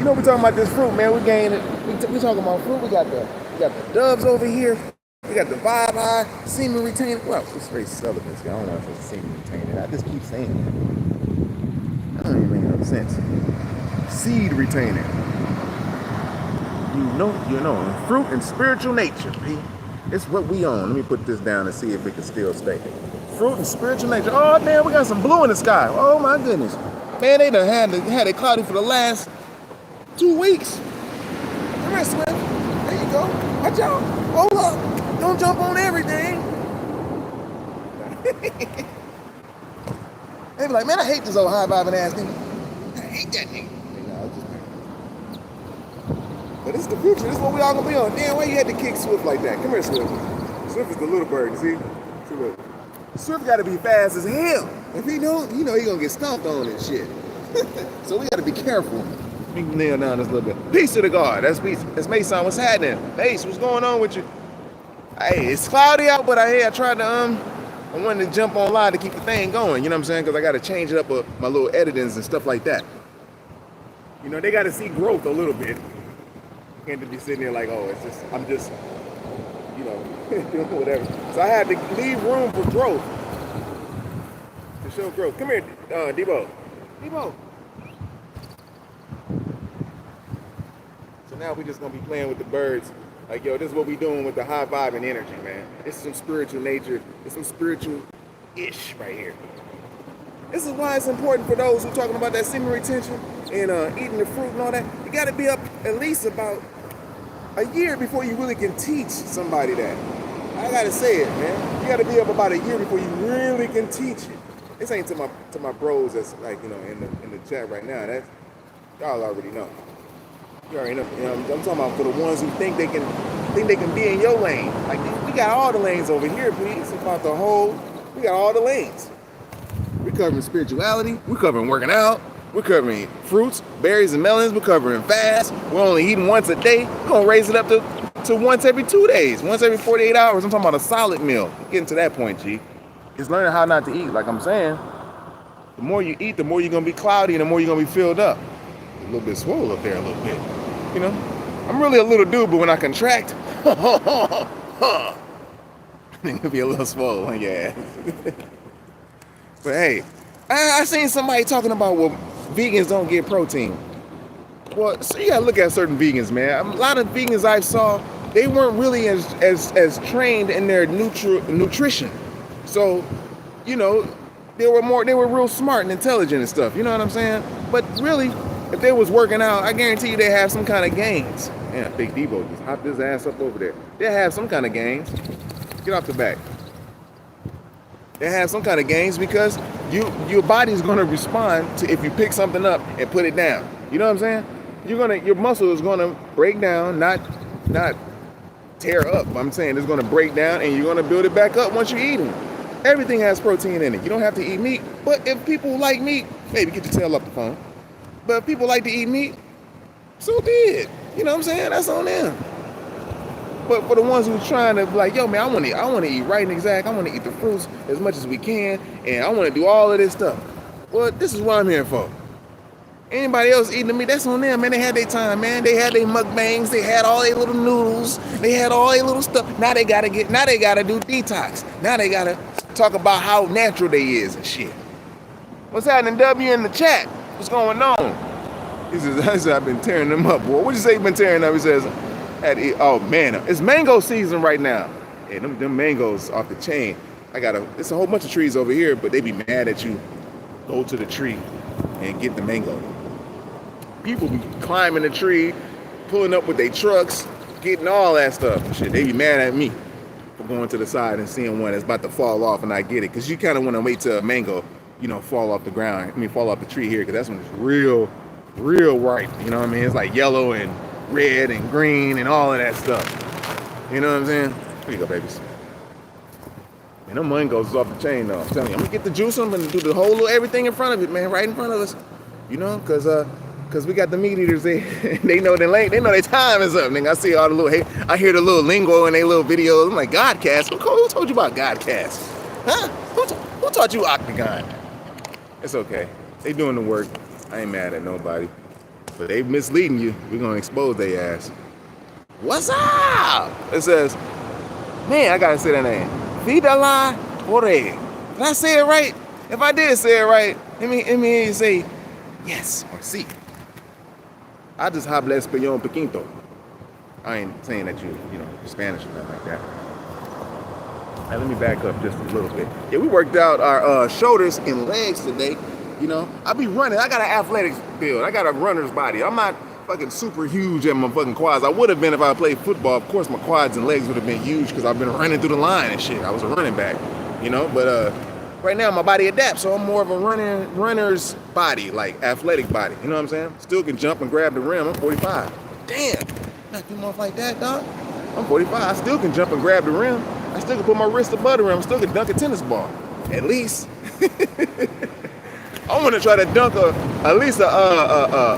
know we talking about this fruit, man. We talking about fruit. We got the doves over here. We got the vibe high, semen retaining. Well, it's very celibate. I don't want to say semen retaining. I just keep saying it. That don't even make no sense. Seed retaining. You know, fruit and spiritual nature, P. It's what we own. Let me put this down and see if it can still stay. Fruit and spiritual nature. Oh, man, we got some blue in the sky. Oh, my goodness. Man, they done had it cloudy for the last 2 weeks. Come here, Swift. There you go. Watch out. Hold up. Don't jump on everything. They be like, man, I hate this old high-vibing ass nigga. I hate that nigga. But this is the future. This is what we all gonna be on. Damn, why you had to kick Swift like that? Come here, Swift. Swift is the little bird, you see? See, look. Swift gotta be fast as hell. If he don't, you know he gonna get stomped on and shit. So we gotta be careful. We can nail down this little bit. Peace to the God. That's peace. That's Mason. What's happening? Mace, what's going on with you? Hey, it's cloudy out, but I tried to I wanted to jump online to keep the thing going. You know what I'm saying? Because I gotta change it up my little editings and stuff like that. You know, they gotta see growth a little bit. Can't be sitting there like, oh, I'm just, you know, doing whatever. So I had to leave room for growth. To show growth. Come here, Debo. Debo. So now we're just gonna be playing with the birds. Like, yo, this is what we doing with the high vibe and energy, man. This is some spiritual nature. It's some spiritual-ish right here. This is why it's important for those who are talking about that semen retention and eating the fruit and all that. You gotta be up at least about a year before you really can teach somebody that. I gotta say it, man. You gotta be up about a year before you really can teach it. This ain't to my bros that's like, you know, in the chat right now. That's y'all already know. You already know. You know, I'm talking about for the ones who think they can be in your lane. Like, we got all the lanes over here, please. About the whole, we got all the lanes. We're covering spirituality. We're covering working out. We're covering fruits, berries, and melons. We're covering fast. We're only eating once a day. We're gonna raise it up to once every 2 days, once every 48 hours. I'm talking about a solid meal. Getting to that point, G. It's learning how not to eat. Like I'm saying, the more you eat, the more you're gonna be cloudy and the more you're gonna be filled up. A little bit swole up there, a little bit. You know, I'm really a little dude, but when I contract, it could be a little swole on your ass. But hey, I seen somebody talking about, well, vegans don't get protein. Well, so you gotta look at certain vegans, man. A lot of vegans I saw, they weren't really as trained in their nutrition. So, you know, they were real smart and intelligent and stuff. You know what I'm saying? But really, if they was working out, I guarantee you they have some kind of gains. Yeah, Big Debo just hopped his ass up over there. They have some kind of gains. Get off the back. They have some kind of gains because your body's gonna respond to if you pick something up and put it down. You know what I'm saying? Your muscle is gonna break down, not tear up. I'm saying it's gonna break down and you're gonna build it back up once you eat it. Everything has protein in it. You don't have to eat meat. But if people like meat, maybe get your tail off the phone. But if people like to eat meat, so be it. You know what I'm saying? That's on them. But for the ones who's trying to be like, yo, man, I want to eat right and exact. I want to eat the fruits as much as we can, and I want to do all of this stuff. Well, this is what I'm here for. Anybody else eating the meat, that's on them, man. They had their time, man. They had their mukbangs. They had all their little noodles. They had all their little stuff. Now they gotta do detox. Now they gotta talk about how natural they is and shit. What's happening, W, in the chat? What's going on? He says, I've been tearing them up, boy. What'd you say you've been tearing up? He says, oh man, it's mango season right now. Hey, them mangoes off the chain. It's a whole bunch of trees over here, but they be mad at you. Go to the tree and get the mango. People be climbing the tree, pulling up with their trucks, getting all that stuff. Shit, they be mad at me for going to the side and seeing one that's about to fall off and I get it. Because you kind of want to wait till a mango, you know, fall off the ground. fall off the tree here, because that's when it's real ripe. You know what I mean? It's like yellow and red and green and all of that stuff. You know what I'm saying? Here you go, babies. And them mangoes is off the chain, though. I'm telling you, I'm gonna get the juice. I'm gonna do the whole little everything in front of it, man, right in front of us. You know, cause we got the meat eaters. They know their lane. They know their time is up. Nigga, I see all the little. I hear the little lingo in their little videos. I'm like, Godcast. Who told you about Godcast? Huh? Who taught you Octagon? It's okay. They doing the work. I ain't mad at nobody. But they misleading you. We're gonna expose their ass. What's up? It says, man, I gotta say that name. Vidala Ore. Did I say it right? If I did say it right, let me hear you say yes or sí. I just habla español poquito. I ain't saying that you know, Spanish or nothing like that. Now, let me back up just a little bit. Yeah, we worked out our shoulders and legs today. You know, I be running. I got an athletics build. I got a runner's body. I'm not fucking super huge at my fucking quads. I would have been if I played football. Of course, my quads and legs would have been huge because I've been running through the line and shit. I was a running back, you know. But right now, my body adapts, so I'm more of a runner's body, like athletic body. You know what I'm saying? Still can jump and grab the rim. I'm 45. Damn, not too much like that, dog. I'm 45. I still can jump and grab the rim. I still can put my wrist above the rim. I still can dunk a tennis ball, at least. I want to try to dunk at least a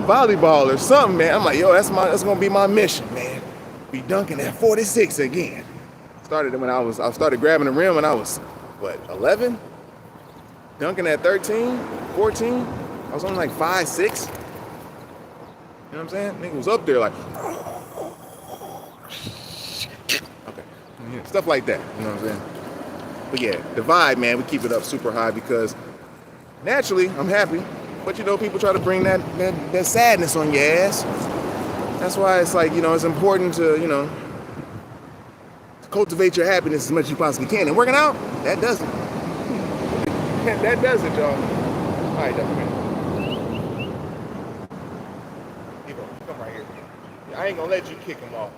volleyball or something, man. I'm like, yo, that's gonna be my mission, man. Be dunking at 46 again. Started when I started grabbing the rim when I was what, 11? Dunking at 13, 14. I was only like 5, 6. You know what I'm saying? Nigga was up there like, okay, stuff like that. You know what I'm saying? But yeah, the vibe, man, we keep it up super high because naturally I'm happy, but you know, people try to bring that sadness on your ass. That's why it's like, you know, it's important to, you know, cultivate your happiness as much as you possibly can. And working out, that does it. That does it, y'all. All right, man. Come right here. I ain't gonna let you kick them off.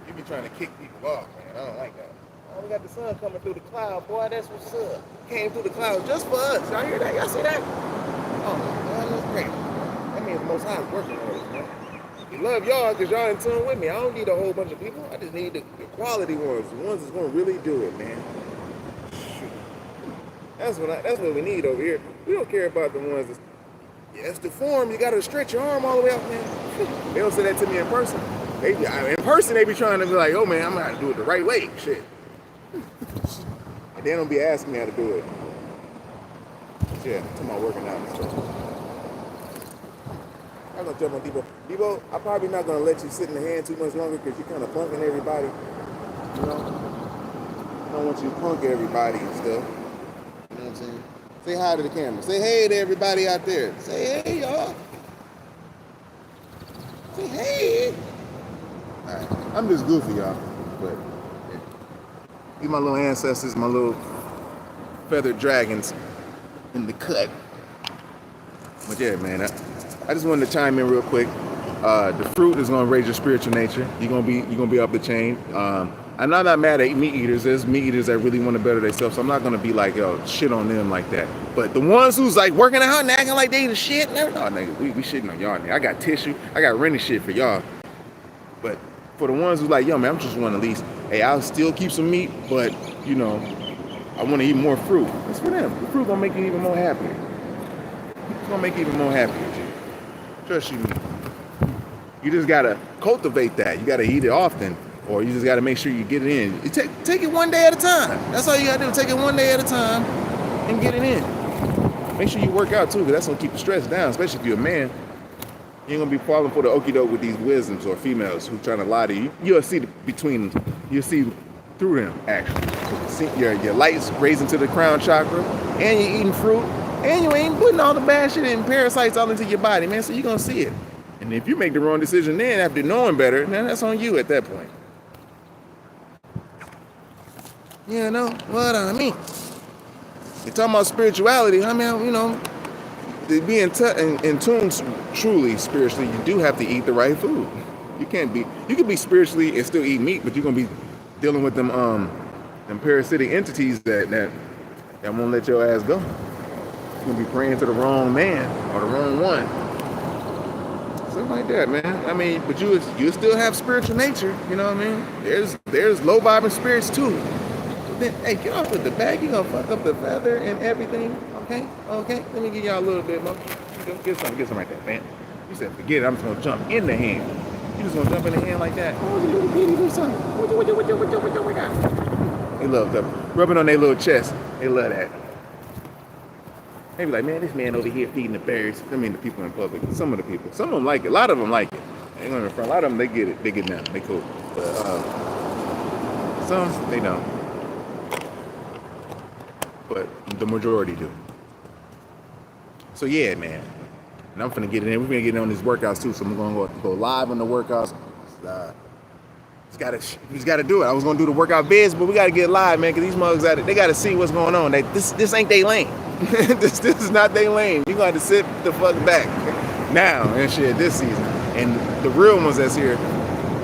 You be trying to kick people off, man. I don't like that. Oh, we got the sun coming through the cloud, boy. That's what's up. Came through the clouds just for us. Y'all hear that? Y'all see that? Oh my God, that's great. That means the Most High is working on us, man. We love y'all because y'all in tune with me. I don't need a whole bunch of people. I just need the quality ones, the ones that's gonna really do it, man. Shoot. That's what we need over here. We don't care about the ones that's, yeah, it's the form. You gotta stretch your arm all the way up, man. They don't say that to me in person. In person, they be trying to be like, oh man, I'm gonna have to do it the right way. Shit. And they don't be asking me how to do it. Yeah, I'm about working out and stuff. I'm gonna tell my Debo, I'm probably not gonna let you sit in the hand too much longer because you're kind of punking everybody. You know? I don't want you to punk everybody and stuff. You know what I'm saying? Say hi to the camera. Say hey to everybody out there. Say hey, y'all. Say hey. All right. I'm just goofy, y'all. But yeah. These my little ancestors, my little feathered dragons in the cut. But yeah, man, I just wanted to chime in real quick. The fruit is gonna raise your spiritual nature. You're gonna be up the chain. I'm not mad at meat eaters. There's meat eaters that really want to better themselves, so I'm not gonna be like, yo, shit on them like that. But the ones who's like working out and acting like they the shit, no, nigga, we shitting on y'all, nigga. I got tissue, I got rented shit for y'all. But for the ones who's like, yo, man, I'm just want to at least, hey, I'll still keep some meat, but you know, I want to eat more fruit. That's for them. The fruit gonna make you even more happier. It's gonna make you even more happier. Trust you. You just gotta cultivate that. You gotta eat it often, or you just gotta make sure you get it in. You take it one day at a time. That's all you gotta do. Take it one day at a time and get it in. Make sure you work out too, because that's gonna keep the stress down, especially if you're a man. You ain't gonna be falling for the okie doke with these wisdoms or females who trying to lie to you. You'll see you'll see through them actually. Your light's raising to the crown chakra, and you're eating fruit, and you ain't putting all the bad shit and parasites all into your body, man. So you're gonna see it. And if you make the wrong decision then after knowing better, then that's on you at that point. You know what I mean? You're talking about spirituality. I mean, you know, to be in tune truly spiritually, you do have to eat the right food. You can be spiritually and still eat meat, but you're gonna be dealing with them parasitic entities that won't let your ass go. You're gonna be praying to the wrong man or the wrong one. Something like that, man. I mean, but you still have spiritual nature, you know what I mean? There's low vibing spirits too. But then, hey, get off with the bag, you gonna fuck up the feather and everything. Okay? Let me give y'all a little bit more. Get some right there, man. You said forget it, I'm just gonna jump in the hand. You just gonna jump in the hand like that. Oh, you little bitty do something. What you. They love that. Rubbing on their little chest. They love that. They be like, man, this man over here feeding the bears. I mean, the people in public. Some of the people. Some of them like it. A lot of them like it. A lot of them, they get it. They get down. They cool. But some, they don't. But the majority do. So yeah, man. And I'm finna get in. We're gonna get in on these workouts too. So I'm gonna go live on the workouts. Just gotta do it. I was gonna do the workout vids, but we gotta get live, man, because these mugs they gotta see what's going on. This ain't they lane. this is not they lane. You gonna have to sit the fuck back now and shit this season. And the real ones that's here,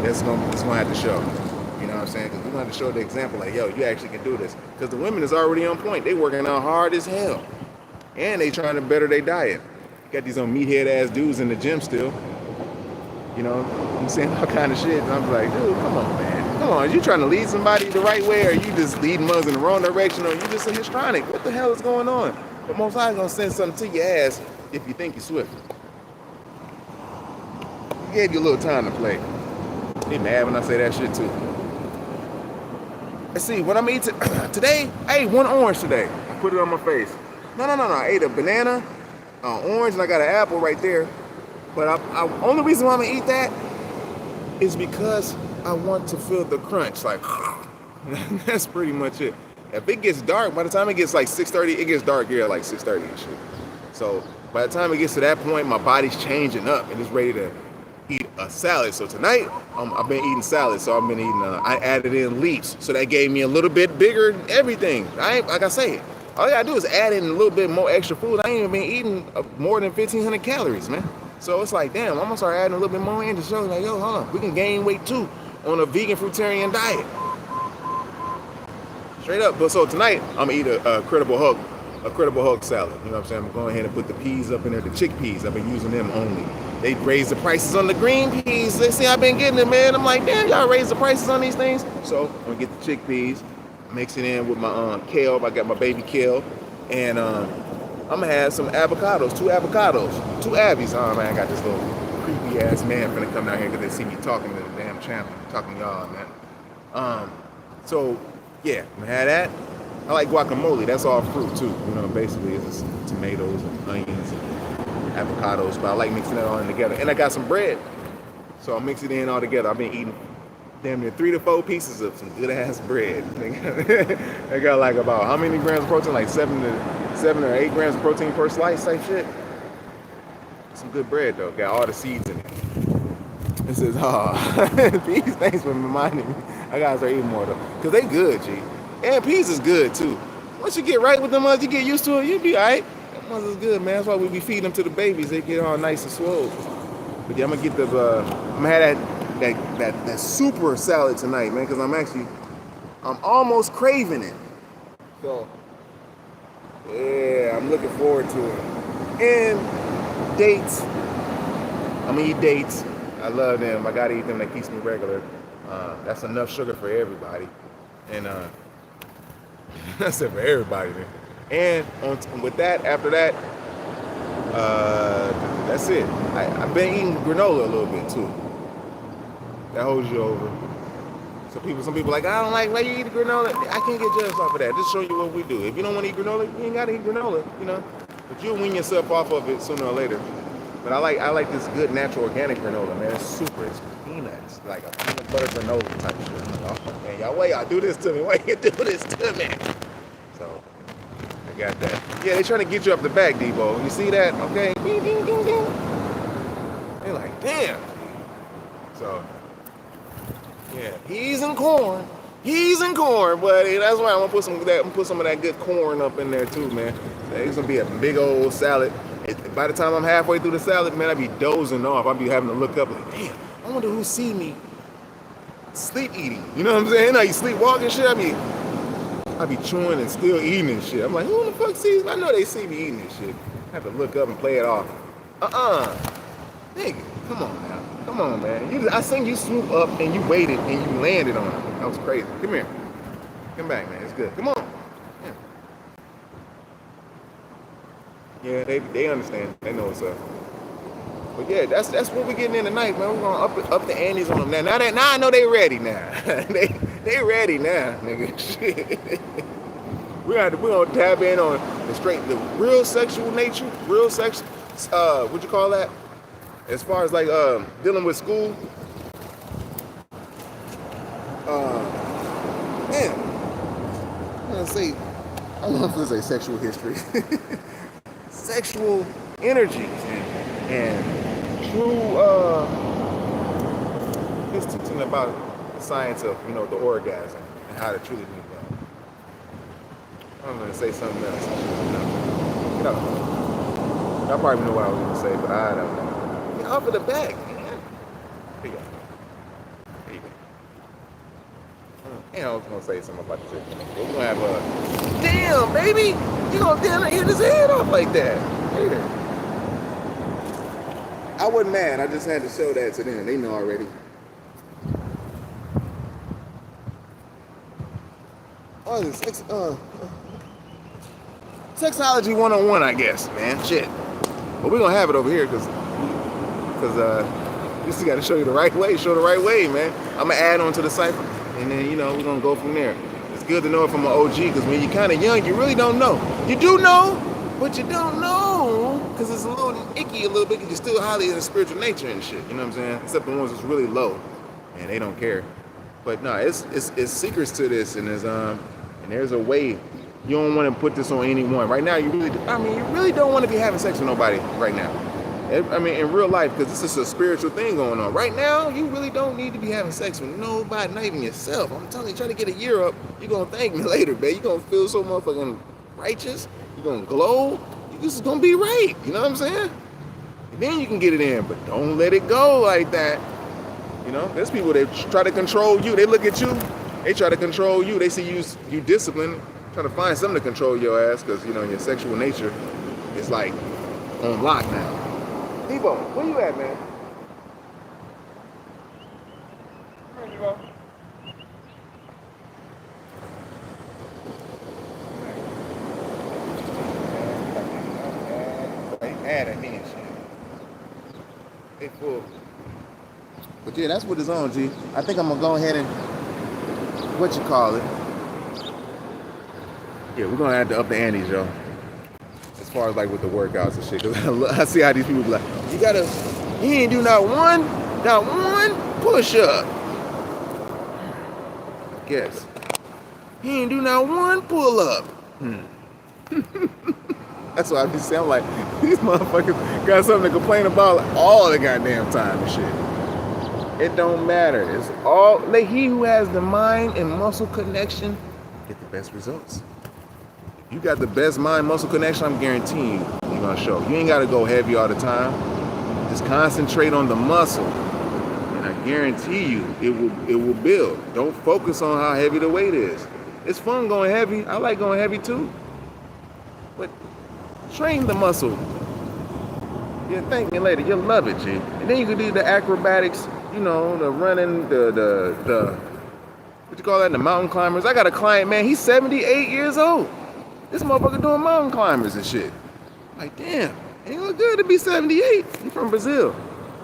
it's gonna have to show. You know what I'm saying? Because we're gonna have to show the example, like, yo, you actually can do this. Because the women is already on point. They working out hard as hell, and they trying to better their diet. Got these meathead ass dudes in the gym still. You know, I'm saying all kind of shit, and I'm like, dude, come on, man. Come on, you trying to lead somebody the right way, or you just leading mugs in the wrong direction, or you just a histrionic? What the hell is going on? But Most High gonna send something to your ass if you think you're swift. He gave you a little time to play. They mad when I say that shit too. Let's see, what I'm eating today, I ate one orange today. I put it on my face. No. I ate a banana, orange, and I got an apple right there. But only reason why I'm gonna eat that is because I want to feel the crunch. Like, that's pretty much it. If it gets dark, by the time it gets like 6:30, it gets dark here at like 6:30 and shit. So by the time it gets to that point, my body's changing up and it's ready to eat a salad. So tonight, I've been eating salad. So I've been eating, I added in leeks. So that gave me a little bit bigger everything. Like I say, all I gotta do is add in a little bit more extra food. I ain't even been eating more than 1,500 calories, man. So it's like, damn, I'm gonna start adding a little bit more in to show like, yo, hold on, we can gain weight too on a vegan fruitarian diet. Straight up. But so tonight, I'm gonna eat a Credible Hulk salad. You know what I'm saying? I'm going ahead and put the peas up in there, the chickpeas. I've been using them only. They raised the prices on the green peas. They see I've been getting them, man. I'm like, damn, y'all raised the prices on these things. So I'm gonna get the chickpeas, mix it in with my kale. I got my baby kale, and I'm gonna have some avocados, two Abbies. Oh man, I got this little creepy ass man finna come down here because they see me talking to the damn channel, talking to y'all, man. So yeah, I'm gonna have that. I like guacamole. That's all fruit too. You know, basically it's just tomatoes and onions and avocados. But I like mixing that all in together. And I got some bread, so I'll mix it in all together. I've been eating damn near 3 to 4 pieces of some good ass bread. I got like about how many grams of protein? Like 7 or 8 grams of protein per slice, type shit. Some good bread though. Got all the seeds in it. It says, these things were reminding me. I gotta start eating more though, cause they good, G. And peas is good too. Once you get right with them, you get used to it, you'll be alright. That ones is good, man. That's why we be feeding them to the babies. They get all nice and swole. But yeah, I'm gonna get I'm gonna have that super salad tonight, man, because I'm almost craving it. So yeah, I'm looking forward to it. And dates. I'm gonna eat dates. I love them. I gotta eat them. That keeps me regular. That's enough sugar for everybody. And that's it for everybody, man. And with that, after that, that's it. I've been eating granola a little bit too. That holds you over. Some people like, I don't like why you eat granola. I can't get judged off of that. Just show you what we do. If you don't want to eat granola, you ain't gotta eat granola, you know. But you'll wean yourself off of it sooner or later. But I like this good natural organic granola, man. It's peanuts, like a peanut butter granola type shit. Oh man, y'all, why y'all do this to me? Why you do this to me? So I got that. Yeah, they trying to get you up the back, Debo. You see that? Okay. Ding, ding, ding, ding. They're like, damn. So yeah, peas and corn, buddy. That's why I'm gonna put some of that good corn up in there too, man. It's gonna be a big old salad. By the time I'm halfway through the salad, man, I be dozing off. I be having to look up like, damn, I wonder who see me sleep eating. You know what I'm saying? You sleep walking shit. I be chewing and still eating and shit. I'm like, who the fuck sees me? I know they see me eating this shit. I have to look up and play it off. Nigga, come on now. Come on, man. I seen you swoop up and you waited and you landed on it. That was crazy. Come here. Come back, man. It's good. Come on. Yeah, they understand. They know what's up. But yeah, that's what we're getting in tonight, man. We're gonna up the antes on them now. Now I know they ready now. they ready now, nigga. Shit. we're gonna tap in on the real sexual nature, real sex. What you call that? As far as like dealing with school. Man, I'm gonna say, I don't know if it's a sexual history, sexual energies and true. It's teaching about the science of the orgasm and how to truly be done. I'm gonna say something else. Y'all probably know what I was gonna say, but I don't know. Get off of the back, man. Here you go. There you go. I was gonna say something about the chicken. We're gonna have a damn baby. You gonna damn hit his head off like that? Here. I wasn't mad. I just had to show that to them. They know already. Oh, this sexology 101, I guess, man. Shit. But we're gonna have it over here because you just gotta show you the right way. Show the right way, man. I'm gonna add on to the cipher, and then we're gonna go from there. It's good to know it from an OG because when you're kind of young, you really don't know. You do know, but you don't know because it's a little icky, a little bit. Because you're still highly in the spiritual nature and shit. You know what I'm saying? Except the ones that's really low, and they don't care. But no, it's secrets to this, and there's a way. You don't want to put this on anyone right now. You really don't want to be having sex with nobody right now. I mean, in real life, because this is a spiritual thing going on. Right now, you really don't need to be having sex with nobody, not even yourself. I'm telling you, try to get a year up, you're going to thank me later, babe. You're going to feel so motherfucking righteous. You're going to glow. This is going to be right. You know what I'm saying? And then you can get it in, but don't let it go like that. There's people that try to control you. They look at you. They try to control you. They see you disciplined, trying to find something to control your ass because, your sexual nature is like on lock now. Debo, where you at, man? Where you go? They mad at me and shit. They full. But yeah, that's what it's on, G. I think I'm gonna go ahead and yeah, we're gonna have to up the antes, yo. As far as like with the workouts and shit, cause I see how these people be like, you ain't do not one push up. I guess. He ain't do not one pull up. That's why I be saying, I'm like, these motherfuckers got something to complain about like, all the goddamn time and shit. It don't matter. It's all like he who has the mind and muscle connection get the best results. If you got the best mind muscle connection, I'm guaranteeing you're gonna show. You ain't gotta go heavy all the time. Just concentrate on the muscle. And I guarantee you it will build. Don't focus on how heavy the weight is. It's fun going heavy. I like going heavy too. But train the muscle. You'll thank me later. You'll love it, G. And then you can do the acrobatics, the running, the what you call that, the mountain climbers. I got a client, man, he's 78 years old. This motherfucker doing mountain climbers and shit. Like, damn, ain't look good to be 78. He from Brazil.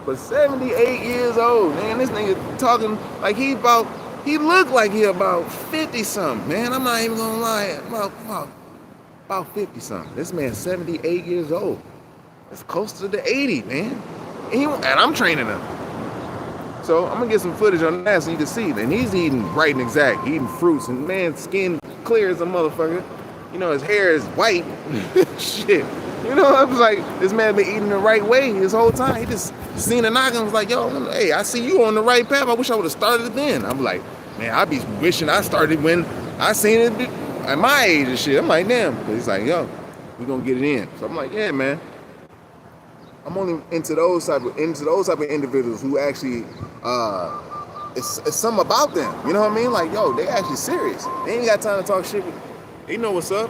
But 78 years old, man, this nigga talking like he looked like he about 50-something, man. I'm not even gonna lie, about 50-something. This man's 78 years old. It's close to the 80, man. And I'm training him. So I'm gonna get some footage on that so you can see. And he's eating right and exact, eating fruits, and man, skin clear as a motherfucker. His hair is white. Shit. I was like, this man been eating the right way his whole time. He just seen a NAGA and was like, yo, hey, I see you on the right path. I wish I would have started then. I'm like, man, I be wishing I started when I seen it at my age and shit. I'm like, damn. But he's like, yo, we gonna get it in. So I'm like, yeah, man. I'm only into those type of individuals who actually it's something about them. You know what I mean? Like, yo, they actually serious. They ain't got time to talk shit. They know what's up.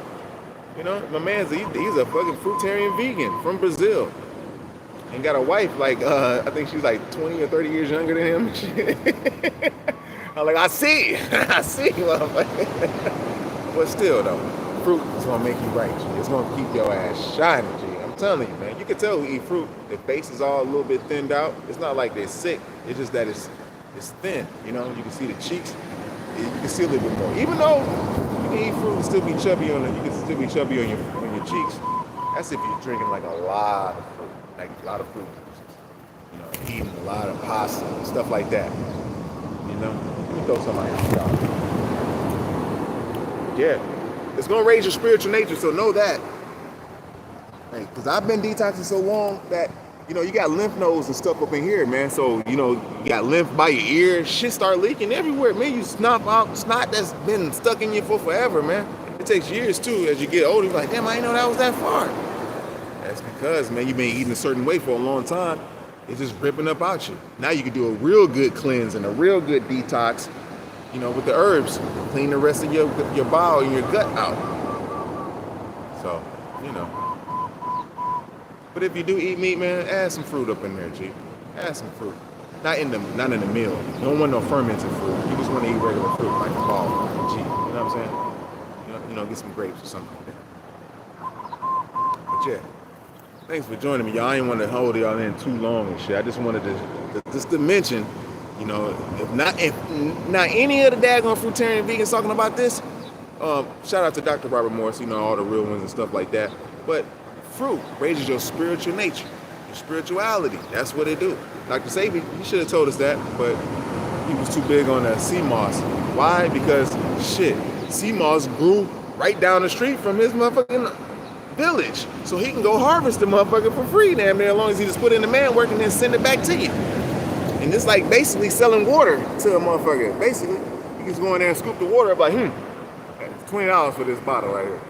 My man's he's a fucking fruitarian vegan from Brazil. And got a wife like I think she's like 20 or 30 years younger than him. I'm like, I see, motherfucker. But still though, fruit is gonna make you right. It's gonna keep your ass shining, G. I'm telling you, man. You can tell who eat fruit. Their face is all a little bit thinned out. It's not like they're sick. It's just that it's thin. You can see the cheeks. You can see a little bit more. Even though you can eat fruit and still be chubby on it. You can still be chubby on your cheeks. That's if you're drinking like a lot of fruit, like a lot of fruit juices. You know, eating a lot of pasta and stuff like that. You know, let me throw some on your Yeah, it's gonna raise your spiritual nature. So know that. Because I've been detoxing so long that, you know, you got lymph nodes and stuff up in here, man. So, you know, you got lymph by your ear, shit start leaking everywhere, man. You snot out snot that's been stuck in you for forever, man. It takes years, too, as you get older. You're like, damn, I didn't know that was that far. That's because, man, you've been eating a certain way for a long time. It's just ripping up out you. Now you can do a real good cleanse and a real good detox, you know, with the herbs. Clean the rest of your bowel and your gut out. So, you know. But if you do eat meat, man, add some fruit up in there, G. Add some fruit. Not in the meal. You don't want no fermented fruit. You just want to eat regular fruit, like a ball, like a G. You know what I'm saying? You know, get some grapes or something like that. But yeah, thanks for joining me, y'all. I didn't want to hold y'all in too long and shit. I just wanted to mention, you know, if not any of the daggone fruitarian vegans talking about this, shout out to Dr. Robert Morris, you know, all the real ones and stuff like that. But fruit raises your spiritual nature, your spirituality. That's what it do. Dr. Sabi, he should have told us that, but he was too big on sea moss. Why? Because shit, sea moss grew right down the street from his motherfucking village, so he can go harvest the motherfucker for free damn near, as long as he just put in the man work and then send it back to you. And it's like basically selling water to a motherfucker. Basically, you just go in there and scoop the water up like, $20 for this bottle right here.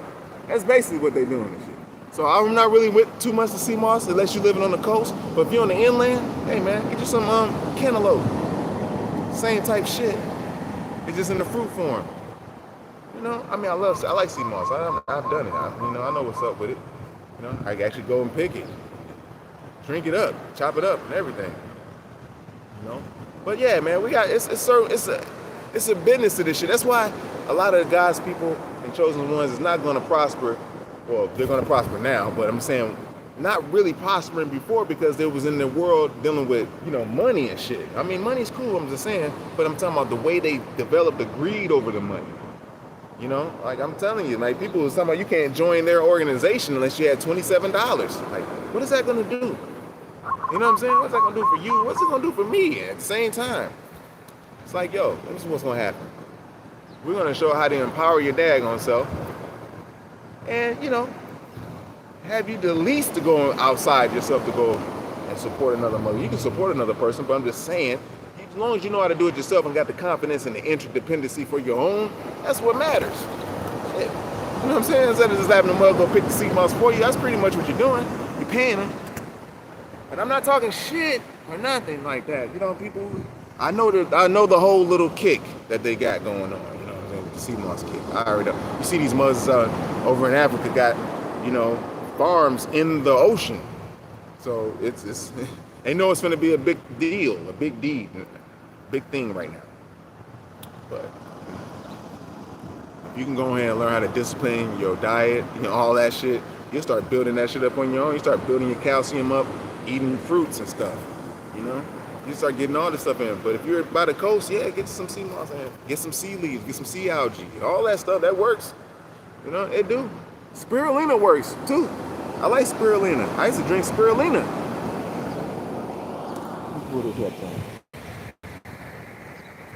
That's basically what they doing and shit. So I'm not really with too much of sea moss unless you're living on the coast. But if you're on the inland, hey man, get you some cantaloupe. Same type shit. It's just in the fruit form. You know, I mean, I like sea moss. I've done it. I know what's up with it. You know, I can actually go and pick it, drink it up, chop it up, and everything. You know, but yeah, man, we got it's a business to this shit. That's why a lot of the God's people and chosen ones is not going to prosper. Well, they're going to prosper now, but I'm saying not really prospering before because they was in the world dealing with, you know, money and shit. I mean, money's cool, I'm just saying, but I'm talking about the way they developed the greed over the money. You know, like I'm telling you, like people was talking about you can't join their organization unless you had $27. Like, what is that going to do? You know what I'm saying? What's that going to do for you? What's it going to do for me at the same time? It's like, yo, this is what's going to happen. We're going to show how to empower your daggone self. And, you know, have you the least to go outside yourself to go and support another mother. You can support another person, but I'm just saying, as long as you know how to do it yourself and got the confidence and the interdependency for your own, that's what matters. Shit. You know what I'm saying? Instead of just having a mother go pick the sea moss for you, that's pretty much what you're doing. You're paying them. But I'm not talking shit or nothing like that. You know, people, I know the whole little kick that they got going on. The sea moss kick. I already know. You see these mothers over in Africa got, you know, farms in the ocean. So it's they know it's going to be a big deal, a big deed, big thing right now. But if you can go ahead and learn how to discipline your diet, you know, all that shit, you'll start building that shit up on your own. You start building your calcium up, eating fruits and stuff, you know? You start getting all this stuff in. But if you're by the coast, yeah, get some sea moss in. Get some sea leaves, get some sea algae. All that stuff, that works. You know, it do. Spirulina works, too. I like spirulina. I used to drink spirulina.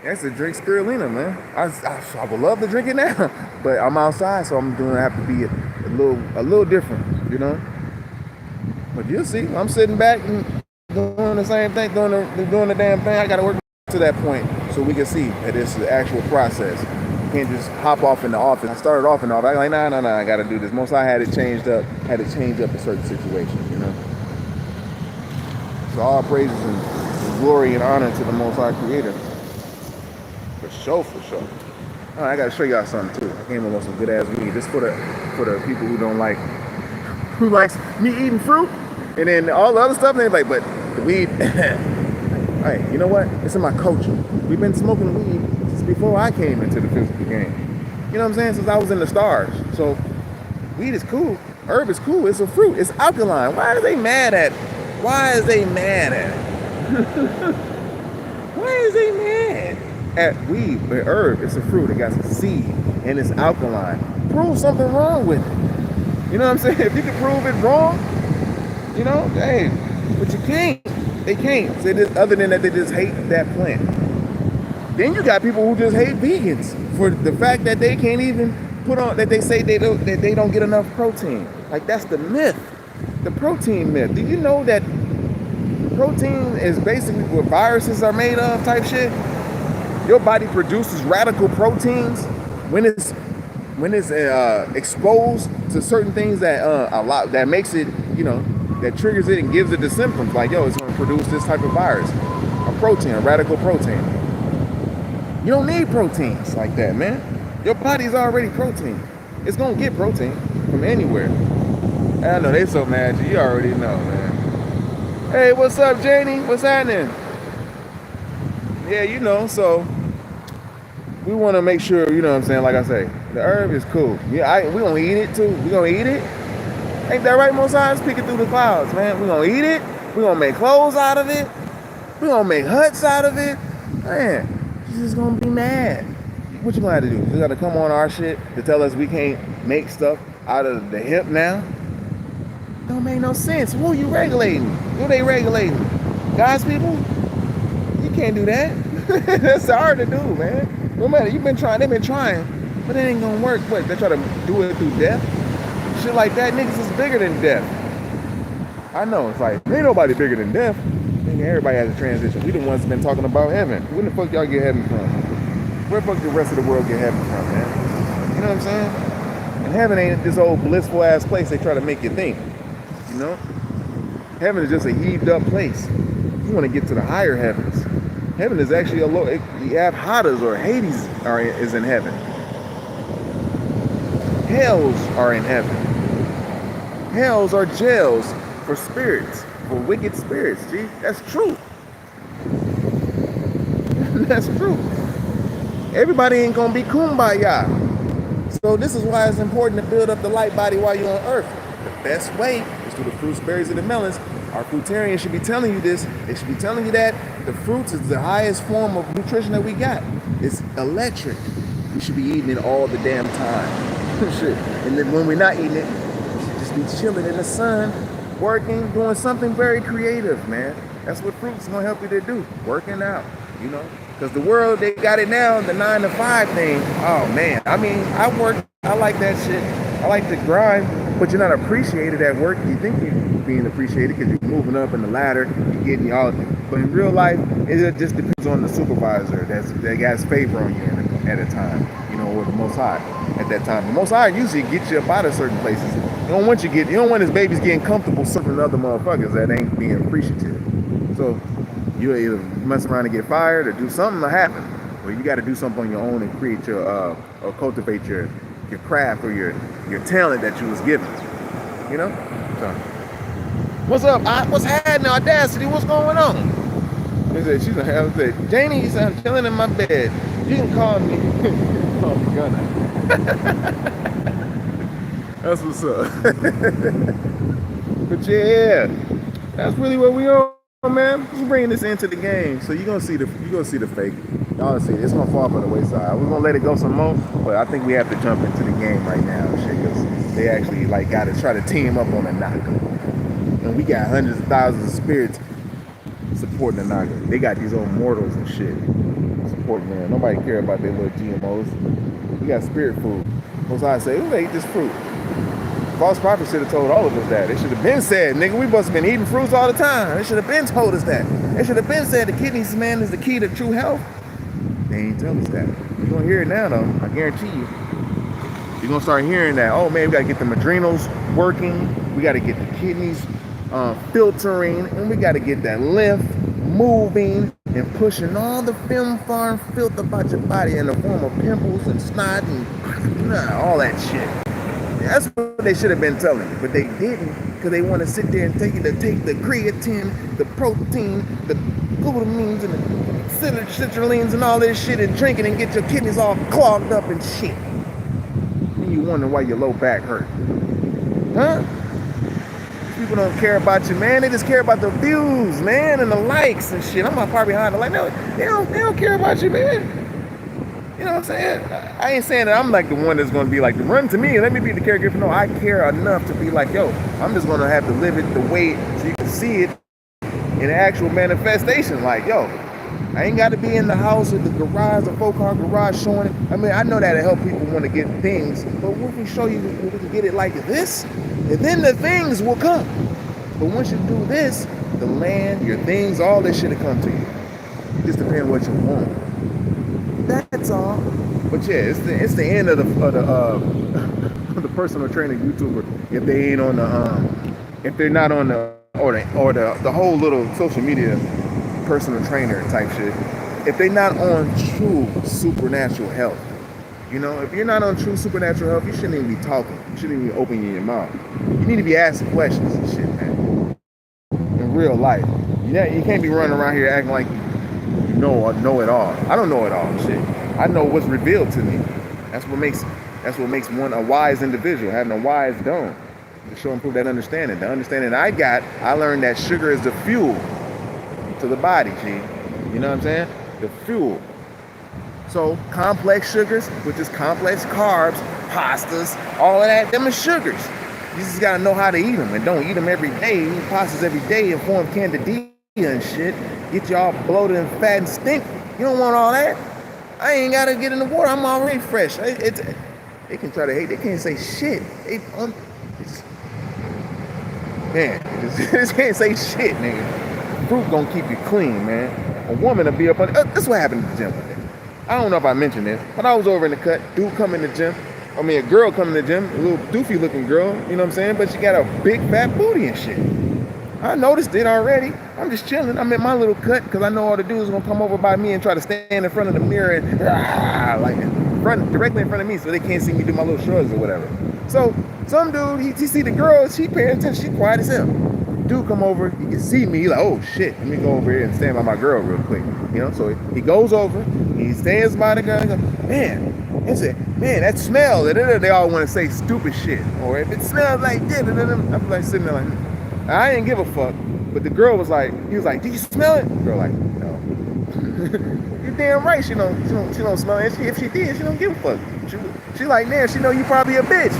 I used to drink spirulina, man. I would love to drink it now. But I'm outside, so I'm going to have to be a little different, you know? But you'll see. I'm sitting back and doing the same thing, doing the damn thing. I got to work to that point so we can see that it's the actual process. You can't just hop off in the office. I started off in the office. I was like, no, I got to do this. Most I had it changed up, had to change up a certain situation, you know. So all praises and glory and honor to the Most High Creator. For sure. All right, I got to show y'all something too. I came up with some good ass weed. This for the people who likes me eating fruit. And then all the other stuff, they're like, but the weed, hey, you know what? It's in my culture. We've been smoking weed since before I came into the physical game. You know what I'm saying? Since I was in the stars. So weed is cool. Herb is cool. It's a fruit. It's alkaline. Why is they mad at it? Why is they mad at weed? But herb, it's a fruit. It got some seed and it's alkaline. Prove something wrong with it. You know what I'm saying? If you can prove it wrong, you know, hey, but you can't. They can't. So other than that, they just hate that plant. Then you got people who just hate vegans for the fact that they can't even put on, that they say they don't get enough protein. Like, that's the myth, the protein myth. Do you know that protein is basically what viruses are made of type shit? Your body produces radical proteins when it's exposed to certain things that makes it, you know, that triggers it and gives it the symptoms. Like, yo, it's going to produce this type of virus, a protein, a radical protein. You don't need proteins like that, man. Your body's already protein. It's going to get protein from anywhere. And I know they so mad. You already know, man. Hey, what's up, Janie? What's happening? Yeah, you know, so we want to make sure, you know what I'm saying, like I say, the herb is cool. Yeah, we gonna eat it too. We gonna eat it. Ain't that right, Mosiah? Peeking through the clouds, man. We gonna eat it. We gonna make clothes out of it. We gonna make huts out of it. Man, she's just gonna be mad. What you gonna have to do? You gotta come on our shit to tell us we can't make stuff out of the hip now? Don't make no sense. Who you regulating? Who they regulating? God's people? You can't do that. That's hard to do, man. No matter, they've been trying, but it ain't gonna work. What, they try to do it through death? Shit like that, niggas is bigger than death. I know, it's like, ain't nobody bigger than death. Everybody has a transition. We the ones that been talking about heaven. When the fuck y'all get heaven from? Where the fuck the rest of the world get heaven from, man? You know what I'm saying? And heaven ain't this old blissful ass place they try to make you think. You know? Heaven is just a heaved up place. You want to get to the higher heavens. Heaven is actually a low. The Abhadas or Hades is in heaven. Hells are in heaven. Hells are jails for spirits, for wicked spirits. Gee, that's true. That's true. Everybody ain't gonna be kumbaya. So this is why it's important to build up the light body while you're on earth. The best way is through the fruits, berries, and the melons. Our fruitarians should be telling you this. They should be telling you that the fruits is the highest form of nutrition that we got. It's electric. We should be eating it all the damn time. Shit. And then when we're not eating it, we should just be chilling in the sun, working, doing something very creative, man. That's what fruits gonna help you to do. Working out, you know. Because the world, they got it now, the 9 to 5 thing. Oh man, I mean, I work, I like that shit. I like to grind, but you're not appreciated at work. You think you're being appreciated because you're moving up in the ladder, you're getting all. But in real life, it just depends on the supervisor that has favor on you at a time, you know, or the Most High at that time. The Most High usually gets you up out of certain places. You don't want his babies getting comfortable serving other motherfuckers that ain't being appreciative. So you either mess around and get fired or do something to happen. Or you got to do something on your own and create your or cultivate your craft or your talent that you was given. You know? So, what's up? What's happening? Audacity? What's going on? They said she's gonna have to say, Janie, I'm chilling in my bed. You can call me. Call me Gunner. That's what's up. But yeah, that's really what we are. Man, we're bringing this into the game, so you're gonna see the fake. Y'all see it. It's gonna fall by the wayside. We're gonna let it go some more, but I think we have to jump into the game right now, shit, because they actually like got to try to team up on the NAGA, and we got hundreds of thousands of spirits supporting the NAGA. They got these old mortals and shit supporting them. Nobody care about their little GMOs. We got spirit food. Most I say, who ate this fruit? False prophets should have told all of us that. They should have been said, nigga, we must have been eating fruits all the time. They should have been told us that. They should have been said the kidneys, man, is the key to true health. They ain't tell us that. You're going to hear it now, though. I guarantee you. You're going to start hearing that. Oh, man, we got to get the adrenals working. We got to get the kidneys filtering. And we got to get that lymph moving and pushing all the film farm filth about your body in the form of pimples and snot and all that shit. That's what they should have been telling you, but they didn't, because they want to sit there and take the creatine, the protein, the glutamines, and the citrulines and all this shit and drink it and get your kidneys all clogged up and shit. And you wonder why your low back hurt. Huh? People don't care about you, man. They just care about the views, man, and the likes and shit. I'm not far behind the light. No, they don't care about you, man. You know what I'm saying? I ain't saying that I'm like the one that's gonna be like, run to me, let me be the caregiver. No, I care enough to be like, yo, I'm just gonna have to live it the way so you can see it in actual manifestation. Like, yo, I ain't got to be in the house or the garage, the 4-car garage showing it. I mean, I know that'll help people want to get things, but we can show you, we can get it like this, and then the things will come. But once you do this, the land, your things, all this shit will come to you. Just depends on what you want. That's all. But yeah, it's the end of the personal trainer YouTuber if they ain't on the if they're not on the the whole little social media personal trainer type shit. If they're not on true supernatural health, you know, if you're not on true supernatural health, you shouldn't even be talking. You shouldn't even be opening your mouth. You need to be asking questions and shit, man. In real life, you can't be running around here acting like you know it all. I don't know it all, shit. I know what's revealed to me. That's what makes one a wise individual, having a wise dome to show and prove that understanding. The understanding I learned that sugar is the fuel to the body, G. You know what I'm saying? The fuel. So complex sugars, which is complex carbs, pastas, all of that, them are sugars. You just gotta know how to eat them, and don't eat them every day. Eat pastas every day and form candida and shit. Get you all bloated and fat and stink. You don't want all that. I ain't gotta get in the water. I'm already fresh. They can try to hate. They can't say shit. They just can't say shit, nigga. Fruit gonna keep you clean, man. A woman will be up on. This is what happened at the gym one day. I don't know if I mentioned this, but I was over in the cut. Dude come in the gym. I mean, a girl come in the gym. A little doofy looking girl. You know what I'm saying? But she got a big fat booty and shit. I noticed it already. I'm just chilling. I'm in my little cut because I know all the dudes gonna come over by me and try to stand in front of the mirror and directly in front of me so they can't see me do my little shrugs or whatever. So some dude, he see the girl, she paying attention, she quiet as hell. Dude come over, he can see me, he like, oh shit, let me go over here and stand by my girl real quick. You know, so he goes over, he stands by the girl, and goes, man, that smell, they all want to say stupid shit. Or if it smells like this, I'm like sitting there like, I didn't give a fuck. But the girl was like, he was like, did you smell it? The girl like, no. You're damn right, she don't smell it. If she did, she don't give a fuck. She like, man, she know you probably a bitch.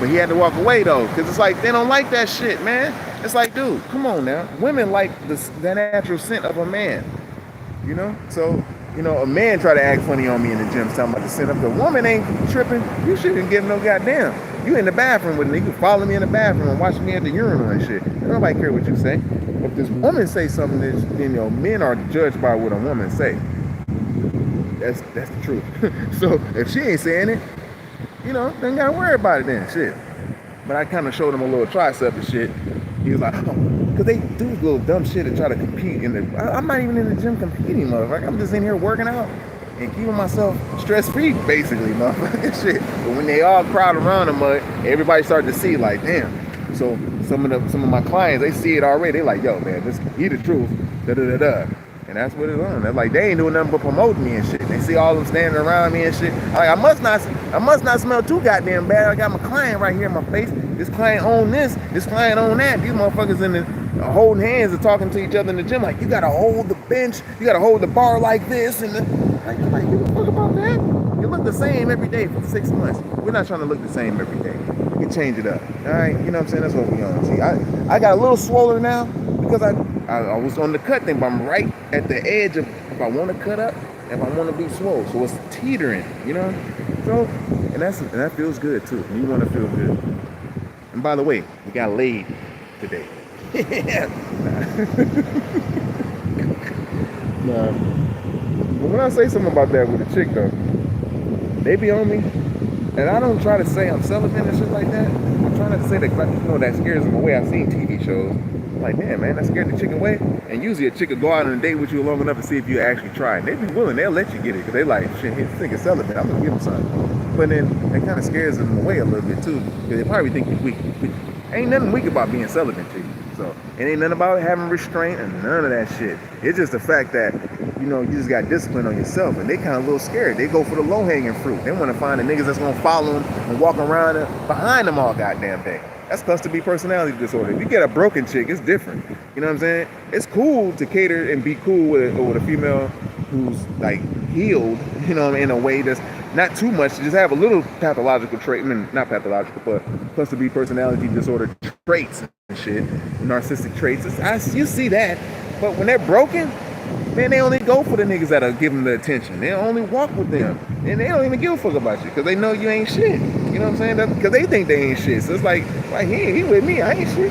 But he had to walk away though, because it's like, they don't like that shit, man. It's like, dude, come on now. Women like the natural scent of a man, you know? So, you know, a man try to act funny on me in the gym, talking about the scent of the woman ain't tripping. You shouldn't give no goddamn. You in the bathroom with me, you can follow me in the bathroom and watch me at the urinal and shit. Nobody care what you say. If this woman say something, that, you know, men are judged by what a woman say. That's the truth. So if she ain't saying it, you know, then gotta worry about it then, shit. But I kind of showed him a little tricep and shit. He was like, oh, because they do little dumb shit to try to compete in the. I'm not even in the gym competing, motherfucker. I'm just in here working out and keeping myself stress-free, basically, motherfucker. Shit. But when they all crowd around him, everybody started to see, like, damn. So some of my clients, they see it already. They like, yo, man, just eat the truth, da-da-da-da. And that's what it's on. They're like, they ain't doing nothing but promoting me and shit. They see all of them standing around me and shit. Like, I must not smell too goddamn bad. I got my client right here in my face. This client own this client own that. These motherfuckers in the holding hands and talking to each other in the gym. Like, you gotta hold the bench, you gotta hold the bar like this, and like, give a fuck about that. You look the same every day for 6 months. We're not trying to look the same every day. We can change it up. All right, you know what I'm saying? That's what we on. See, I got a little swollen now because I was on the cut thing, but I'm right at the edge of if I want to cut up, if I want to be swole. So it's teetering, you know? So, and that feels good too. You want to feel good. And by the way, we got laid today. Nah. But when I say something about that with a chick though, they be on me, and I don't try to say I'm celibate and shit like that. I'm trying not to say that, you know, that scares them away. I've seen TV shows. Like, damn, man, that scared the chick away. And usually a chick will go out on a date with you long enough to see if you actually try. And they be willing, they'll let you get it, because they like, shit, this nigga's celibate, I'm gonna give him something. But then it kind of scares them away a little bit too, because they probably think you're weak. Ain't nothing weak about being celibate to you. So it ain't nothing about having restraint and none of that shit. It's just the fact that, you know, you just got discipline on yourself, and they kind of a little scared. They go for the low-hanging fruit. They want to find the niggas that's gonna follow them and walk around behind them all goddamn day. That's cluster B personality disorder. If you get a broken chick, it's different. You know what I'm saying? It's cool to cater and be cool with a female who's like healed you know, in a way that's not too much, to just have a little pathological trait, I mean, not pathological, but cluster B personality disorder traits and shit, narcissistic traits. You see that, but when they're broken, man, they only go for the niggas that'll give them the attention. They only walk with them, and they don't even give a fuck about you, because they know you ain't shit. You know what I'm saying? Because they think they ain't shit. So it's like he with me, I ain't shit.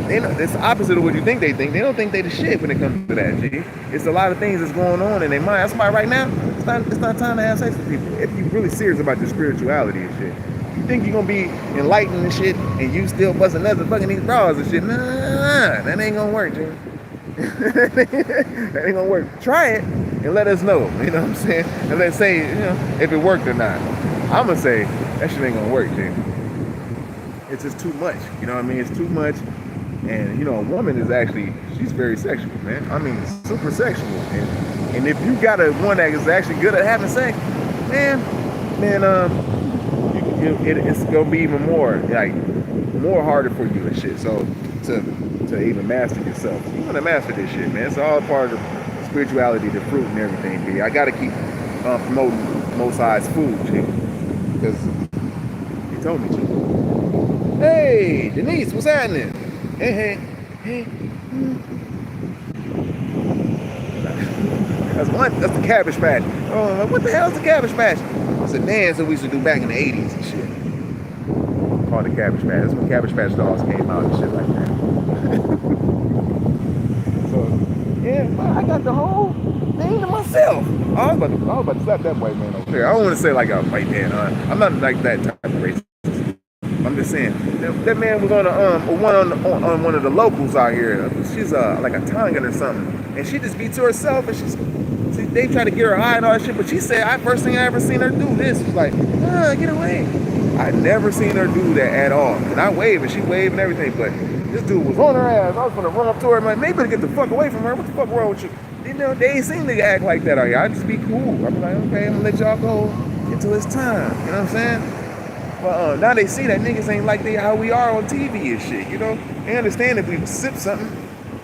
They know, it's the opposite of what you think they think. They don't think they the shit when it comes to that, G. It's a lot of things that's going on in their mind. That's why right now, it's not time to have sex with people. If you're really serious about your spirituality and shit. You think you're gonna be enlightened and shit, and you still busting nuts and fucking these bras and shit. Nah, that ain't gonna work, G. That ain't gonna work. Try it and let us know, you know what I'm saying? And let's say, you know, if it worked or not. I'm gonna say that shit ain't gonna work, G. It's just too much, you know what I mean? It's too much. And you know, a woman is actually, she's very sexual, man. I mean, super sexual. And if you got a one that is actually good at having sex, man, it's gonna be even more harder for you and shit. So to even master yourself, you wanna master this shit, man. It's all part of spirituality, the fruit and everything. B. I gotta keep promoting Most High's food, G, because he told me to. Hey, Denise, what's happening? Hey. That's the Cabbage Patch. Oh, what the hell's the Cabbage Patch? It's a dance that we used to do back in the 80s and shit. Called the Cabbage Patch. That's when Cabbage Patch dolls came out and shit like that. So, yeah, I got the whole thing to myself. I was about to slap that white man over there. I don't want to say like a white man. I'm not like that type of racist. I'm just saying that man was on one of the locals out here. She's like a Tongan or something, and she just be to herself, and they try to get her high and all that shit. But she said, first thing I ever seen her do this was like, get away. I never seen her do that at all. And I waved, and she waved and everything, but this dude was on her ass. I was gonna run up to her and like, maybe to get the fuck away from her. What the fuck wrong with you? You know, they ain't seen nigga act like that out here. I just be cool. I be like, okay, I'm gonna let y'all go until it's time. You know what I'm saying? But now they see that niggas ain't like how we are on TV and shit, you know? They understand if we sip something,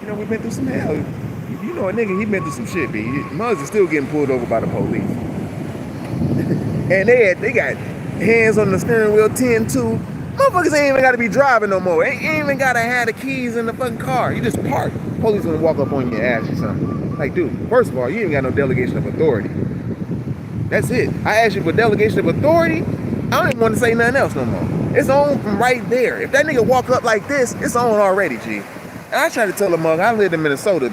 you know, we've been through some hell. You know a nigga, he been through some shit, B. Muzz is still getting pulled over by the police. And they got hands on the steering wheel, 10-2. Motherfuckers ain't even gotta be driving no more. Ain't even gotta have the keys in the fucking car. You just park. Police gonna walk up on your ass or something. Like, dude, first of all, you ain't got no delegation of authority. That's it. I asked you for delegation of authority, I don't even want to say nothing else no more. It's on from right there. If that nigga walk up like this, it's on already, G. And I try to tell them, I lived in Minnesota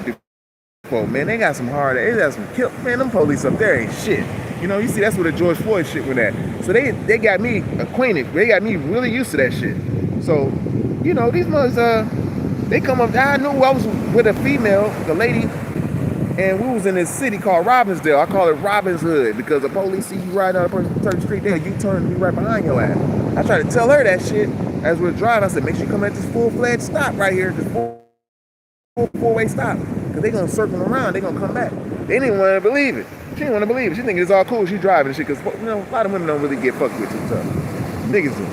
before, man. They got some they got some kill. Man, them police up there ain't shit. You know, you see, that's where the George Floyd shit went at. So they got me acquainted. They got me really used to that shit. So, you know, these mothers, they come up. I knew I was with a female, the lady, and we was in this city called Robbinsdale. I call it Robin's Hood because the police see you riding on a certain street there, you turn to be right behind your ass. I tried to tell her that shit as we were driving. I said, make sure you come at this full-fledged stop right here, this four-way stop, because they gonna circle around, they gonna come back. They didn't want to believe it. She didn't want to believe it. She thinking it's all cool. She driving and shit because, you know, a lot of women don't really get fucked with too tough. Niggas do.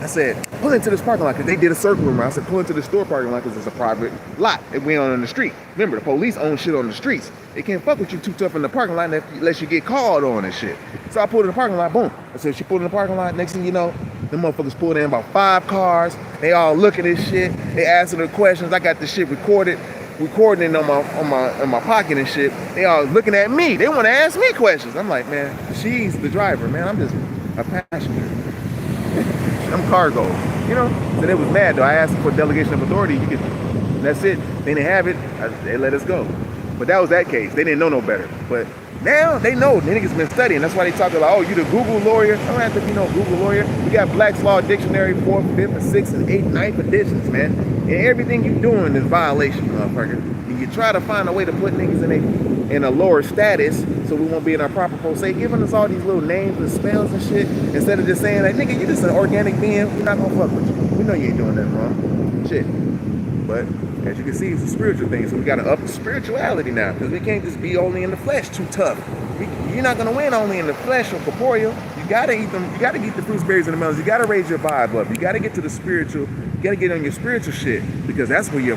I said, pull into this parking lot, because they did a circle around. I said, pull into the store parking lot, because it's a private lot. It went on the street. Remember, the police own shit on the streets. They can't fuck with you too tough in the parking lot unless you get called on and shit. So I pulled in the parking lot, boom. I said, she pulled in the parking lot. Next thing you know, the motherfuckers pulled in about 5 cars. They all look at this shit. They asking her questions. I got this shit recording it on my pocket and shit. They all looking at me. They want to ask me questions. I'm like, man, she's the driver, man. I'm just a passenger. I'm cargo, you know. So they was mad though. I asked them for delegation of authority. That's it. They didn't have it. They let us go. But that was that case. They didn't know no better. But now they know. The niggas been studying. That's why they talk about, oh, you the Google lawyer. I don't have to be no Google lawyer. We got Black's Law Dictionary 4th, 5th, and 6th, and 8th, 9th editions, man. And everything you doing is violation, motherfucker. And you try to find a way to put niggas in a lower status so we won't be in our proper pose, giving us all these little names and spells and shit, instead of just saying, like, nigga, you just an organic being, we're not gonna fuck with you. We know you ain't doing nothing wrong. Shit. But as you can see, it's a spiritual thing, so we gotta up the spirituality now, because we can't just be only in the flesh too tough. You're not gonna win only in the flesh or corporeal. You gotta eat them, you gotta eat the fruits, berries, and the melons. You gotta raise your vibe up. You gotta get to the spiritual, you gotta get on your spiritual shit, because that's where your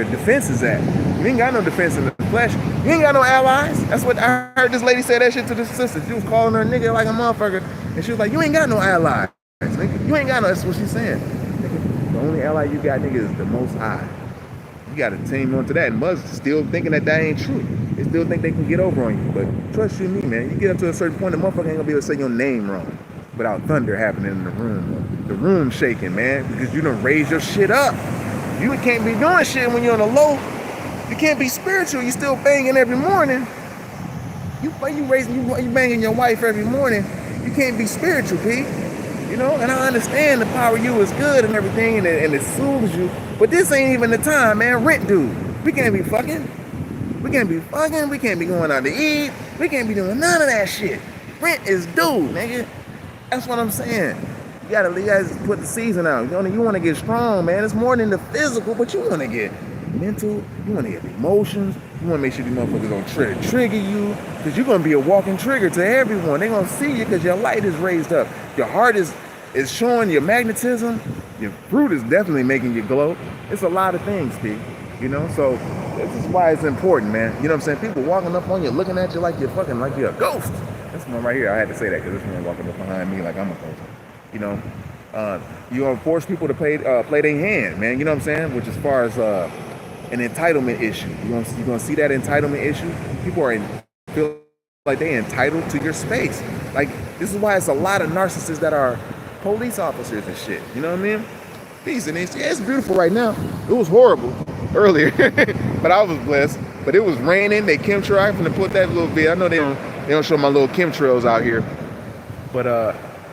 defense is at. You ain't got no defense in the flesh. You ain't got no allies. That's what I heard this lady say that shit to this sister. She was calling her nigga like a motherfucker. And she was like, you ain't got no allies. Nigga. You ain't got no, that's what she's saying. Nigga, the only ally you got, nigga, is the Most High. You got to team onto that. And Muslims still thinking that ain't true. They still think they can get over on you. But trust you me, man. You get up to a certain point, the motherfucker ain't gonna be able to say your name wrong without thunder happening in the room. The room shaking, man, because you done raise your shit up. You can't be doing shit when you're on the low. You can't be spiritual. You still banging every morning. You banging your wife every morning. You can't be spiritual, P. You know, and I understand the power of you is good and everything, and it soothes you. But this ain't even the time, man. Rent due. We can't be fucking. We can't be fucking. We can't be going out to eat. We can't be doing none of that shit. Rent is due, nigga. That's what I'm saying. You gotta put the season out. You want to get strong, man. It's more than the physical, but you want to get mental. You want to get emotions. You want to make sure these motherfuckers don't trigger you, because you're gonna be a walking trigger to everyone. They're gonna see you because your light is raised up. Your heart is showing your magnetism. Your fruit is definitely making you glow. It's a lot of things, Steve. You know, so this is why it's important, man. You know what I'm saying? People walking up on you, looking at you like you're fucking, like you're a ghost. This one right here, I had to say that because this one walking up behind me like I'm a ghost. You know, you gonna force people to play their hand, man. You know what I'm saying? Which, as far as an entitlement issue, you gonna see that entitlement issue. People feel like they entitled to your space. Like, this is why it's a lot of narcissists that are police officers and shit. You know what I mean? Peace. And it's beautiful right now. It was horrible earlier, but I was blessed. But it was raining. They chemtrail. I'm gonna put that little video. I know they don't show my little chemtrails out here, but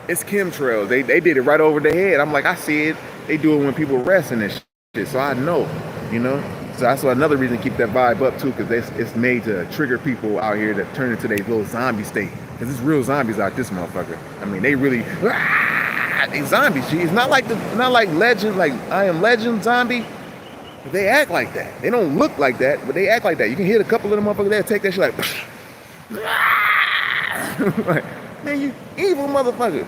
it's chemtrails. They did it right over the head. I'm like, I see it. They do it when people resting and shit. So I know, you know. So that's another reason to keep that vibe up too, because it's made to trigger people out here that turn into their little zombie state. Because it's real zombies out this motherfucker. I mean, they really they zombies. It's not like Legend, like I Am Legend zombie. But they act like that. They don't look like that, but they act like that. You can hit a couple of them motherfuckers there, take that shit like, man, you evil motherfucker.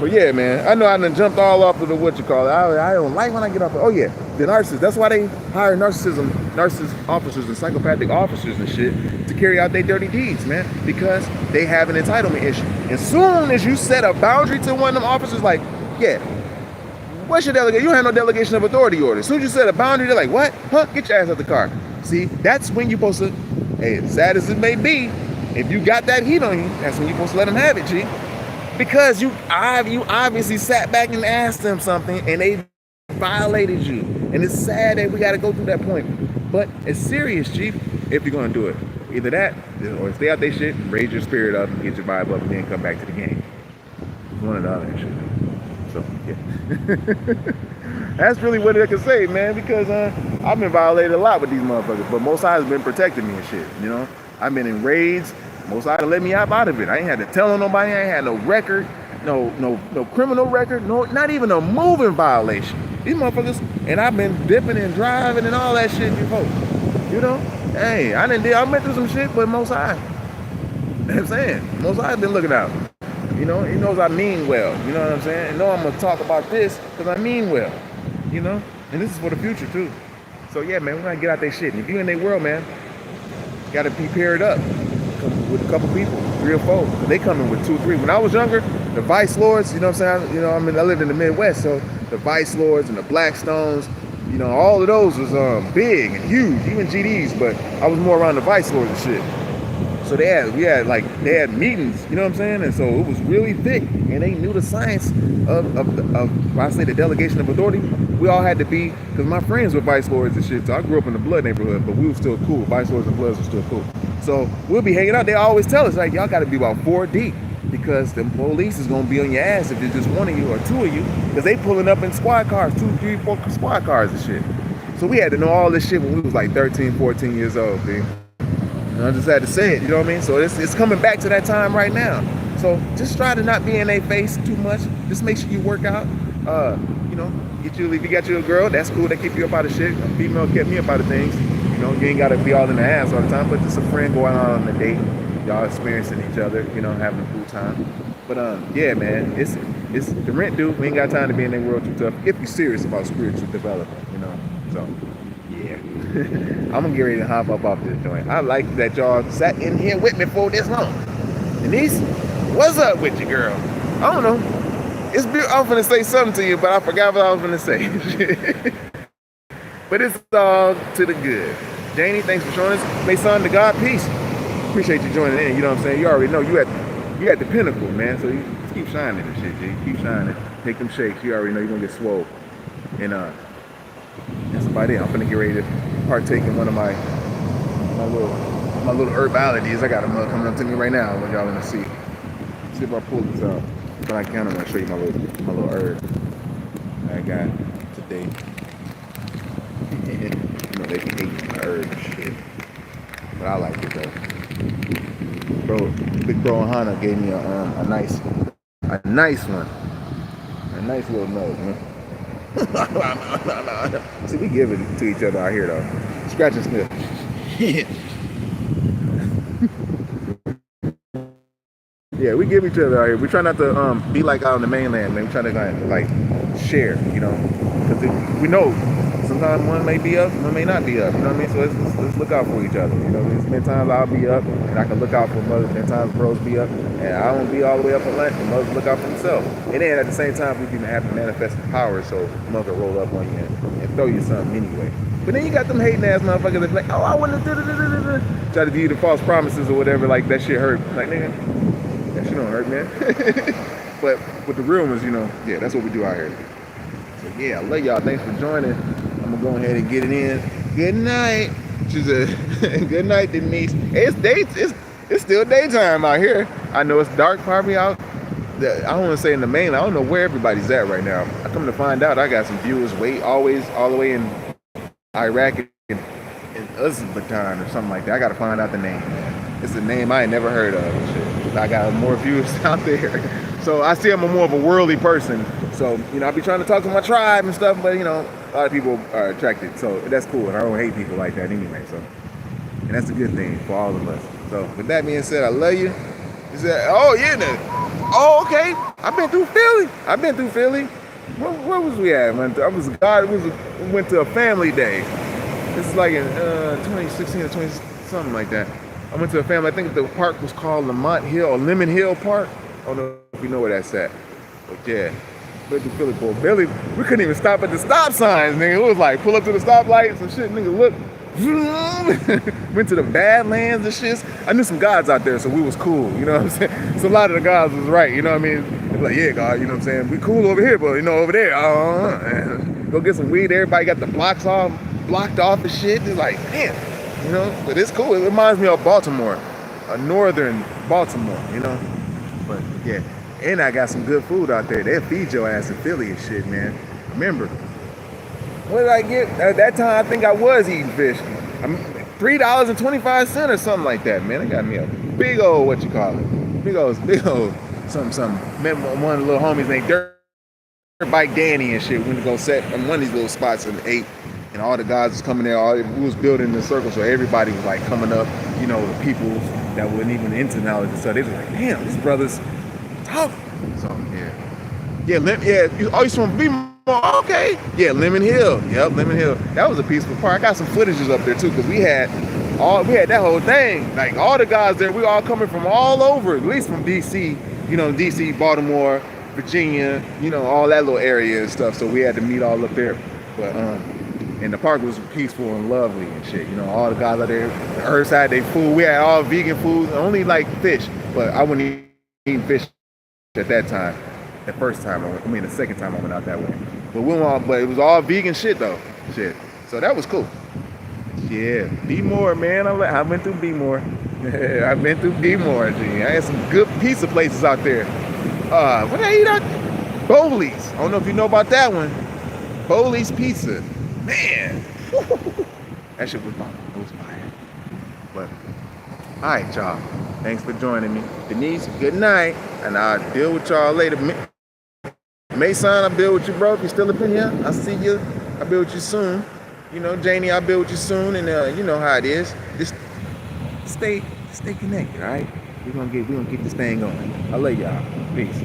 But yeah, man, I know I done jumped all off of the I don't like when I get off of, oh yeah, the narcissists. That's why they hire narcissist officers and psychopathic officers and shit to carry out their dirty deeds, man, because they have an entitlement issue. As soon as you set a boundary to one of them officers, like, yeah, what's your delegation? You don't have no delegation of authority order. As soon as you set a boundary, they're like, what? Huh? Get your ass out the car. See, that's when you're supposed to, hey, as sad as it may be, if you got that heat on you, that's when you're supposed to let them have it, G. Because you obviously sat back and asked them something and they violated you. And it's sad that we got to go through that point. But it's serious, Chief, if you're going to do it. Either that or stay out their shit, raise your spirit up, get your vibe up, and then come back to the game. One or the other shit. So, yeah. That's really what I can say, man, because I've been violated a lot with these motherfuckers. But Most High has been protecting me and shit, you know? I've been in raids. Most High let me out of it. I ain't had to tell on nobody. I ain't had no record, no criminal record, not even a moving violation. These motherfuckers, and I've been dipping and driving and all that shit before. You know? Hey, I went through some shit, but Most High. You know what I'm saying? Most High been looking out. You know, he knows I mean well. You know what I'm saying? And know I'm gonna talk about this because I mean well. You know? And this is for the future too. So yeah, man, we're gonna get out that shit. And if you're in their world, man, you gotta be paired up with a couple people, 3 or 4. They coming with 2, 3. When I was younger, the Vice Lords, you know what I'm saying? You know, I lived in the Midwest, so the Vice Lords and the Blackstones, you know, all of those was big and huge, even GDs, but I was more around the Vice Lords and shit. So they had meetings, you know what I'm saying? And so it was really thick, and they knew the science of when I say the delegation of authority. We all had to be, because my friends were Vice Lords and shit, so I grew up in the Blood neighborhood, but we were still cool. Vice Lords and Bloods were still cool. So we'll be hanging out. They always tell us, like, y'all got to be about 4 deep, because the police is going to be on your ass if it's just 1 of you or 2 of you, because they pulling up in squad cars, 2, 3, 4 squad cars and shit. So we had to know all this shit when we was like 13, 14 years old, dude. And I just had to say it, you know what I mean? So it's coming back to that time right now. So just try to not be in their face too much. Just make sure you work out. You know, if you got you a girl, that's cool. They keep you up out of shit. A female kept me up out of things. You know, you ain't got to be all in the ass all the time, but just a friend going out on a date. Y'all experiencing each other, you know, having a cool time. But yeah, man, it's the rent due. We ain't got time to be in that world too tough if you're serious about spiritual development, you know. So, yeah. I'm gonna get ready to hop up off this joint. I like that y'all sat in here with me for this long. Denise, what's up with you, girl? I don't know. It's beautiful. I was gonna say something to you, but I forgot what I was gonna say. But it's all to the good. Janie, thanks for joining us. May son to God, peace. Appreciate you joining in. You know what I'm saying? You already know you at the pinnacle, man. So you just keep shining and shit, G. Keep shining. Take them shakes. You already know you're gonna get swole. And that's about it. I'm gonna get ready to partake in one of my little herbalities. I got a mug coming up to me right now. I want y'all gonna see. See if I pull this out. But I can. I'm gonna show you my little herb that I got today. You know they be hating my herb and shit, but I like it though. Bro, big bro Hana gave me a nice one, a nice little nug, man. See, we give it to each other out here though. Scratch and sniff. Yeah, we give each other out here. We try not to be like out on the mainland, man. We try to like share, you know, because we know sometimes one may be up, one may not be up. You know what I mean? So let's look out for each other. You know, there's many times I'll be up, and I can look out for mothers. Many times bros be up, and I won't be all the way up at lunch, and mothers look out for themselves. And then at the same time, we can have to manifest the power, so mother roll up on you and throw you something anyway. But then you got them hating ass motherfuckers that be like, oh, I wouldn't have try to give you the false promises or whatever. Like that shit hurt. Like nigga, that shit don't hurt, man. But with the real ones, you know, yeah, that's what we do out here. So yeah, I love y'all. Thanks for joining. I'm gonna go ahead and get it in. Good night. She said, good night, Denise. It's still daytime out here. I know it's dark probably out. I don't want to say in the mainland. I don't know where everybody's at right now. I come to find out I got some viewers always all the way in Iraq and Uzbekistan or something like that. I gotta find out the name. It's a name I ain't never heard of and shit. I got more viewers out there. So I see I'm more of a worldly person. So, you know, I be trying to talk to my tribe and stuff, but you know, a lot of people are attracted. So that's cool. And I don't hate people like that anyway. So, and that's a good thing for all of us. So with that being said, I love you. He said, oh yeah, oh okay. I've been through Philly. Where was we at? We went to a family day. This is like in 2016 or 20 something like that. I went to a family. I think the park was called Lemont Hill or Lemon Hill Park. I don't know if you know where that's at. But yeah, went to Philly for Billy. We couldn't even stop at the stop signs, nigga. It was like pull up to the stoplights and shit, nigga. Look. Went to the Badlands and shit. I knew some gods out there, so we was cool. You know what I'm saying? So a lot of the gods was right. You know what I mean? They're like, yeah, God. You know what I'm saying? We cool over here, but you know over there. Go get some weed. Everybody got the blocks all blocked off and shit. It's like, damn. You know, but it's cool. It reminds me of Baltimore, northern Baltimore. You know, but yeah. And I got some good food out there. They'll feed your ass in Philly and shit, man. Remember. What did I get? At that time, I think I was eating fish. $3.25 or something like that, man. It got me a big old, what you call it? Big old, something. Remember one of the little homies named Dirt Bike Danny and shit went to go set on one of these little spots and ate. And all the guys was coming there. We was building the circle, so everybody was like coming up. You know, the people that weren't even into knowledge and stuff. They was like, damn, these brothers tough. So yeah. Oh, you from B? Okay. Yeah, Lemon Hill. Yep, Lemon Hill. That was a peaceful park. I got some footages up there too, because we had that whole thing. Like all the guys there, we all coming from all over, at least from DC, you know, DC, Baltimore, Virginia, you know, all that little area and stuff. So we had to meet all up there. But and the park was peaceful and lovely and shit. You know, all the guys out there, the Earthside, they food. We had all vegan food, only like fish, but I wouldn't eat fish at that time. The first time, the second time I went out that way. But it was all vegan shit though. Shit. So that was cool. Yeah. Be more, man. I went through Be more. I've been through Be more, G. I had some good pizza places out there. What did I eat out there? Bowley's. I don't know if you know about that one. Bowley's Pizza. Man. That shit was fire. It was fire. But alright, y'all. Thanks for joining me. Denise, good night. And I'll deal with y'all later. Mason, I'll build with you, bro. If you're still up in here, I'll see you. I'll build with you soon. You know, Janie, I'll build with you soon. And you know how it is. Just stay connected, all right? We're gonna get this thing going. I love y'all. Peace.